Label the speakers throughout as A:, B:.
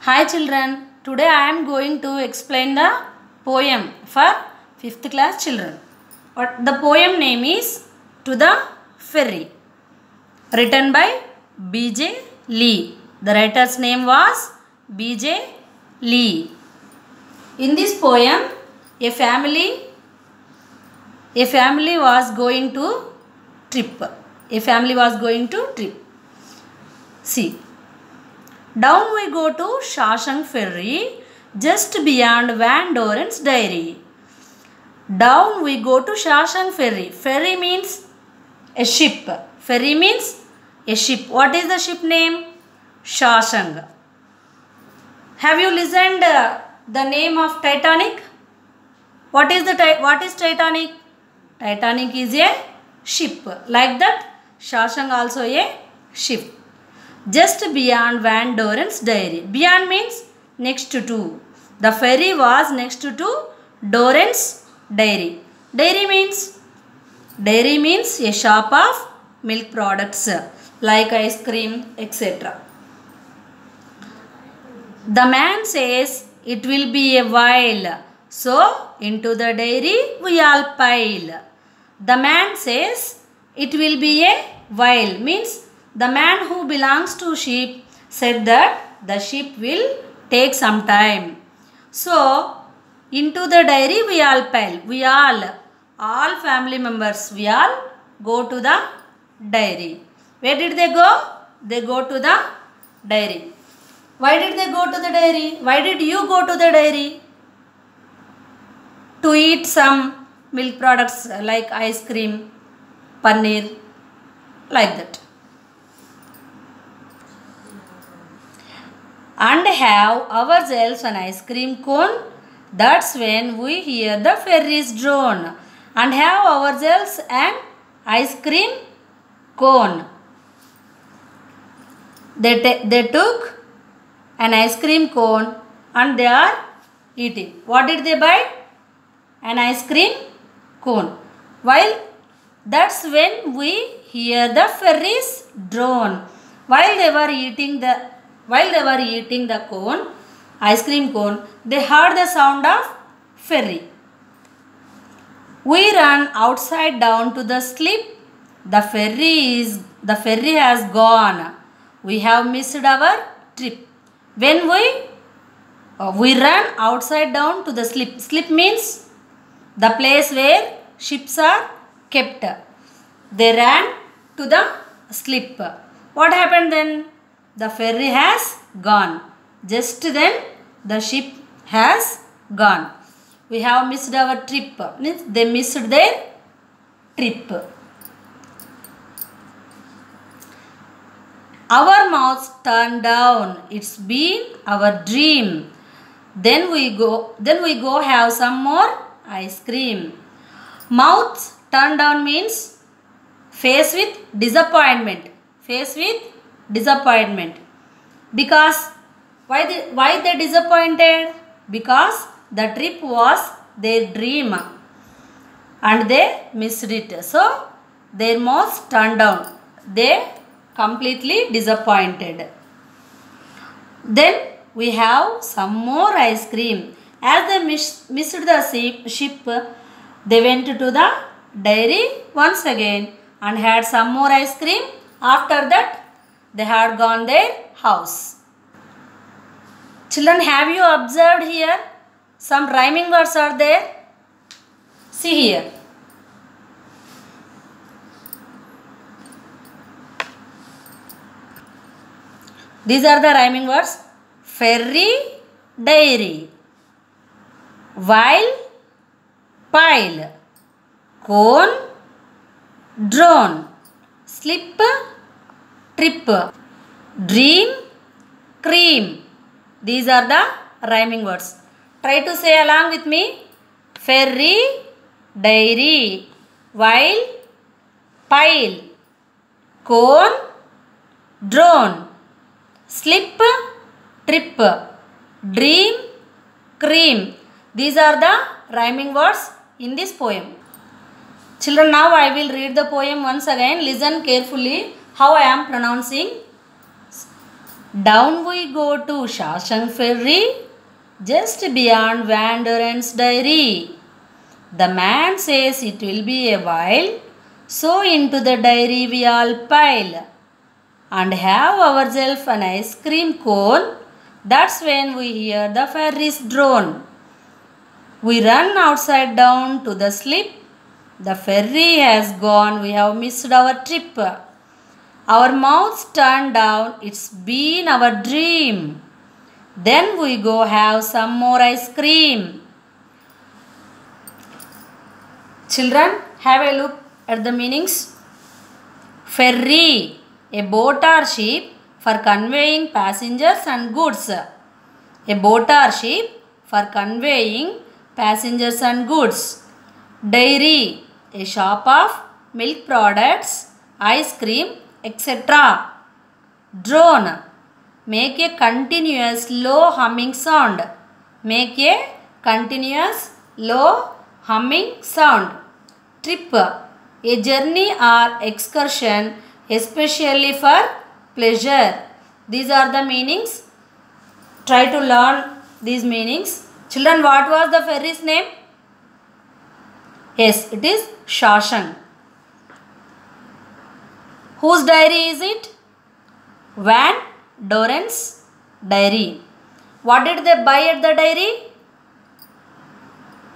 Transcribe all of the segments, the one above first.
A: Hi children, today I am going to explain the poem for 5th class children. The poem name is To the Ferry, written by B.J. Lee. The writer's name was B.J. Lee. In this poem, a family was going to trip. See. Down we go to Shawshank Ferry, just beyond Van Doren's Dairy. Down we go to Shawshank Ferry. Ferry means a ship. What is the ship name? Shawshank. Have you listened the name of Titanic? What is Titanic? Titanic is a ship. Like that, Shawshank also a ship. Just beyond Van Doren's Dairy. Beyond means next to. The ferry was next to Doren's Dairy. Dairy means a shop of milk products like ice cream, etc. The man says it will be a while, so into the dairy we all pile. The man says it will be a while means the man who belongs to ship said that the ship will take some time. So, into the dairy we all pile. All family members, we all go to the dairy. Where did they go? They go to the dairy. Why did they go to the dairy? Why did you go to the dairy? To eat some milk products like ice cream, paneer, like that. And have ourselves an ice cream cone. That's when we hear the ferry's drone. And have ourselves an ice cream cone. They took an ice cream cone and they are eating. What did they buy? An ice cream cone. While that's when we hear the ferry's drone. While they were eating the cone, ice cream cone, they heard the sound of ferry. We run outside down to the slip. The ferry has gone. We have missed our trip. When we run outside down to the slip. Slip means the place where ships are kept. They ran to the slip. What happened then? The ferry has gone. Just then the ship has gone. We have missed our trip. Means they missed their trip. Our mouths turned down. It's been our dream. Then we go have some more ice cream. Mouths turned down means face with disappointment. Because why they disappointed? Because the trip was their dream and they missed it. So their mouths turned down. They completely disappointed. Then we have some more ice cream. As they missed the ship, they went to the dairy once again and had some more ice cream. After that, they had gone their house. Children, have you observed here? Some rhyming words are there. See here. These are the rhyming words. Ferry, dairy. While, pile. Cone, drone. Slip, trip. Dream, cream. These are the rhyming words. Try to say along with me. Ferry, dairy. While, pile. Cone, drone. Slip, trip. Dream, cream. These are the rhyming words in this poem. Children, now I will read the poem once again. Listen carefully how I am pronouncing Down we go to Shawshank Ferry, just beyond Van Doren's diary. The man says it will be a while, so into the dairy we all pile and have ourselves an ice cream cone. That's when we hear the ferry's drone. We run outside down to the slip. The ferry has gone, we have missed our trip. Our mouths turned down, it's been our dream. Then we go have some more ice cream. Children, have a look at the meanings. Ferry, a boat or ship for conveying passengers and goods. A boat or ship for conveying passengers and goods. Dairy, a shop of milk products, ice cream, etc. Drone, make a continuous low humming sound. Make a continuous low humming sound. Trip, a journey or excursion especially for pleasure. These are the meanings. Try to learn these meanings. Children, what was the ferry's name? Yes, it is Shawshank. Whose diary is it? Van Doren's diary. What did they buy at the dairy?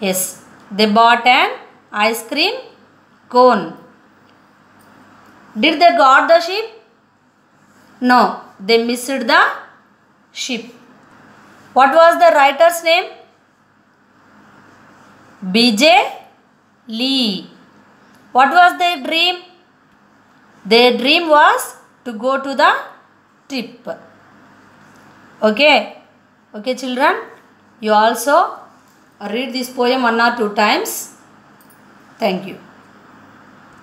A: Yes, they bought an ice cream cone. Did they got the ship? No, they missed the ship. What was the writer's name? B.J. Lee. What was their dream? Their dream was to go to the trip. Okay. Okay, children. You also read this poem 1 or 2 times. Thank you.